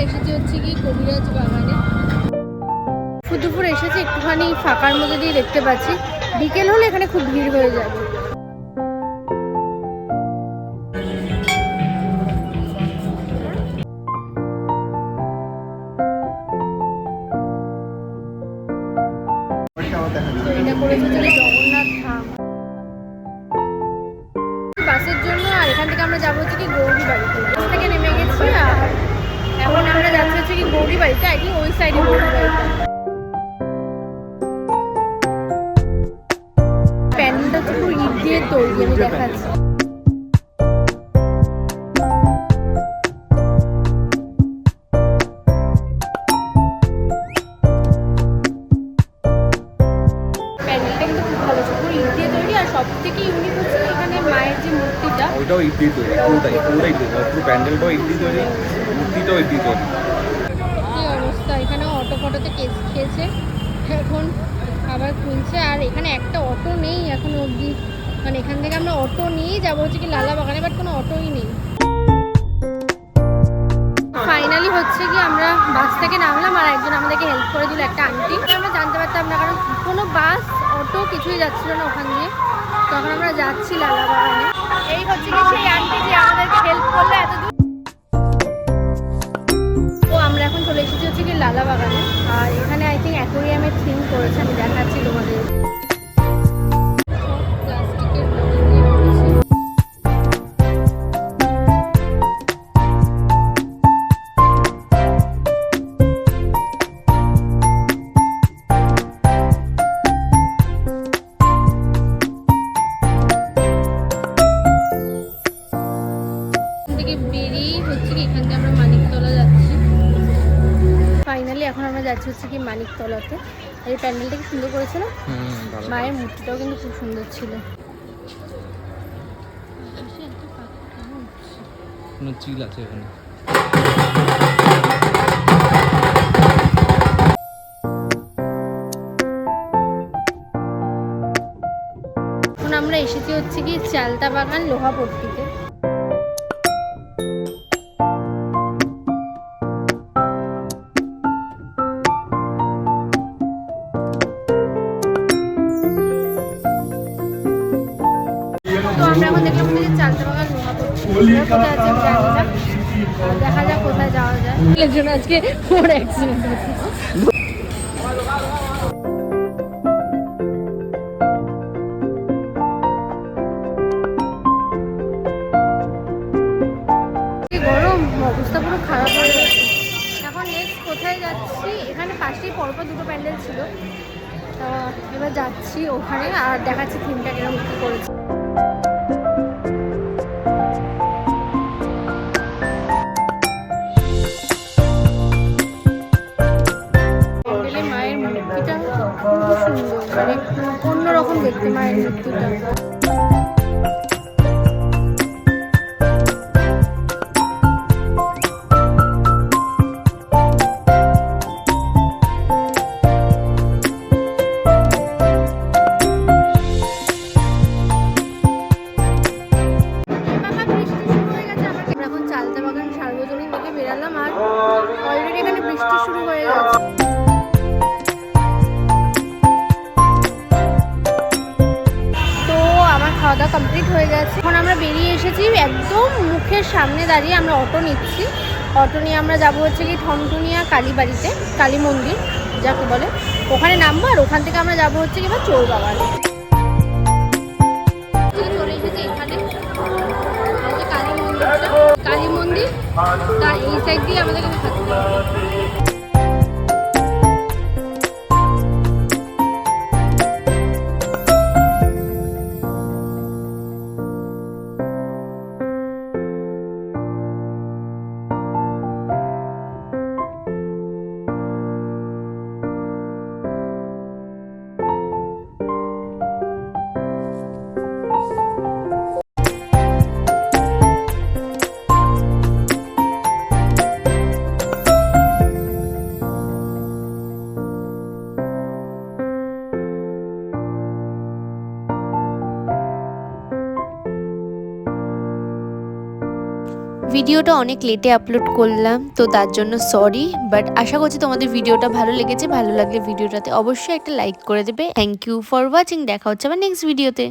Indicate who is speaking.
Speaker 1: এসেছি হচ্ছে কি কবিরাজ বাগানে। দুপুর এসেছি, একটুখানি ফাঁকার মধ্যে দিয়ে দেখতে পাচ্ছি বিকেল হলে এখানে খুব ভিড় হয়ে যাবে। তো এটা করেছে জগন্নাথ ধাম বাসের জন্য, আর এখান থেকে আমরা যাবো হচ্ছে কি গৌরী বাড়িতে। বাস থেকে নেমে গেছি আর এখন আমরা যাচ্ছি হচ্ছে কি গৌরী বাড়িতে। আই থিঙ্ক ওই সাইডে গৌরী বাড়িতে। প্যান্ডেলটা তো পুরো ইট দিয়ে তৈরি, আমি দেখাচ্ছি। প্যান্ডেলটা কিন্তু খুব ভালো ছিল, পুরো ইট দিয়ে তৈরি। আর সব থেকে ইউনিক হচ্ছে এখানে মায়ের যে মূর্তিটা,
Speaker 2: ওইটাও ইট দিয়ে তৈরি, পুরোটাই ইট দিয়ে তৈরি। পুরো প্যান্ডেলটাও ইট দিয়ে তৈরি, মূর্তিটাও ইট দিয়ে তৈরি।
Speaker 1: কি অবস্থা, এখানেও অটো ফটোতে কেস খেয়েছে, এখন আবার খুলছে। আর এখানে একটা অটো নেই এখন অবধি, মানে এখান থেকে আমরা অটো নিয়েই যাবো হচ্ছে কি লালা বাগানে, বাট কোনো অটোই নেই। ফাইনালি হচ্ছে কি আমরা বাস থেকে নামলাম আর একজন আমাদেরকে হেল্প করে দিল, একটা আন্টি। আমরা জানতে পারতাম না, কারণ কোনো বাস অটো কিছুই যাচ্ছিল না ওখান দিয়ে। তখন আমরা যাচ্ছি লালা বাগানে। এই হচ্ছে কি সেই আন্টি যে আমাদেরকে হেল্প করলো এত দূর। তো আমরা এখন চলে এসেছি হচ্ছে কি লালা বাগানে। আর এখানে আই থিঙ্ক অ্যাকোরিয়ামের থিম করেছে, আমি দেখাচ্ছি তোমাদের। এখন আমরা যাচ্ছি হচ্ছে কি মানিকতলাতে। এই প্যান্ডেলটা কি সুন্দর করেছিল, মায়ের মূর্তিটাও কিন্তু খুব সুন্দর ছিল।
Speaker 2: চিল আছে এখানে।
Speaker 1: এখন আমরা এসেছি হচ্ছে কি চালতা বাগান লোহাপট্টিতে। আমরা এখন দেখলাম যে চালতা বাগান লোহাপট্টি কোথায় আছে জানি না, দেখা যাক কোথায় যাওয়া যায়। এর জন্য আজকে ওর অ্যাক্সিডেন্ট হচ্ছে। গরম অবস্থা পুরো খারাপ হয়ে গেছে। এখন নেক্সট কোথায় যাচ্ছি, এখানে পাশেই পরপর দুটো প্যান্ডেল ছিল, এবার যাচ্ছি ওখানে আর দেখাচ্ছি থিমটা কিরকম কি করেছে। মায়ের মূর্তিটা খুব সুন্দর, মানে অন্যরকম দেখতে মায়ের মূর্তিটা। এখন চালতা বাগান সার্বজনীন দিকে বেরালাম আর অলরেডি এখানে বৃষ্টি শুরু হয়ে গেছে। খাওয়া দাওয়া কমপ্লিট হয়ে গেছে, এখন আমরা বেরিয়ে এসেছি। একদম মুখের সামনে দাঁড়িয়ে আমরা অটো নিচ্ছি। অটো নিয়ে আমরা যাবো হচ্ছে কি ঠনটুনিয়া কালীবাড়িতে, কালী মন্দির যাকে বলে, ওখানে নামবো। আর ওখান থেকে আমরা যাবো হচ্ছে কি এবার চৌবাগানে। চলে এসেছি এখানে কালী মন্দিরটা, কালী মন্দির তার এই সাইড দিয়ে আমাদেরকে থাকতে হবে।
Speaker 3: ভিডিওটা অনেক লেটে আপলোড করলাম, তো তার জন্য সরি, বাট আশা করছি তোমাদের ভিডিওটা ভালো লেগেছে। ভালো লাগলে ভিডিওটাতে অবশ্যই একটা লাইক করে দেবে। Thank you for watching. দেখা হচ্ছে আবার নেক্সট ভিডিওতে।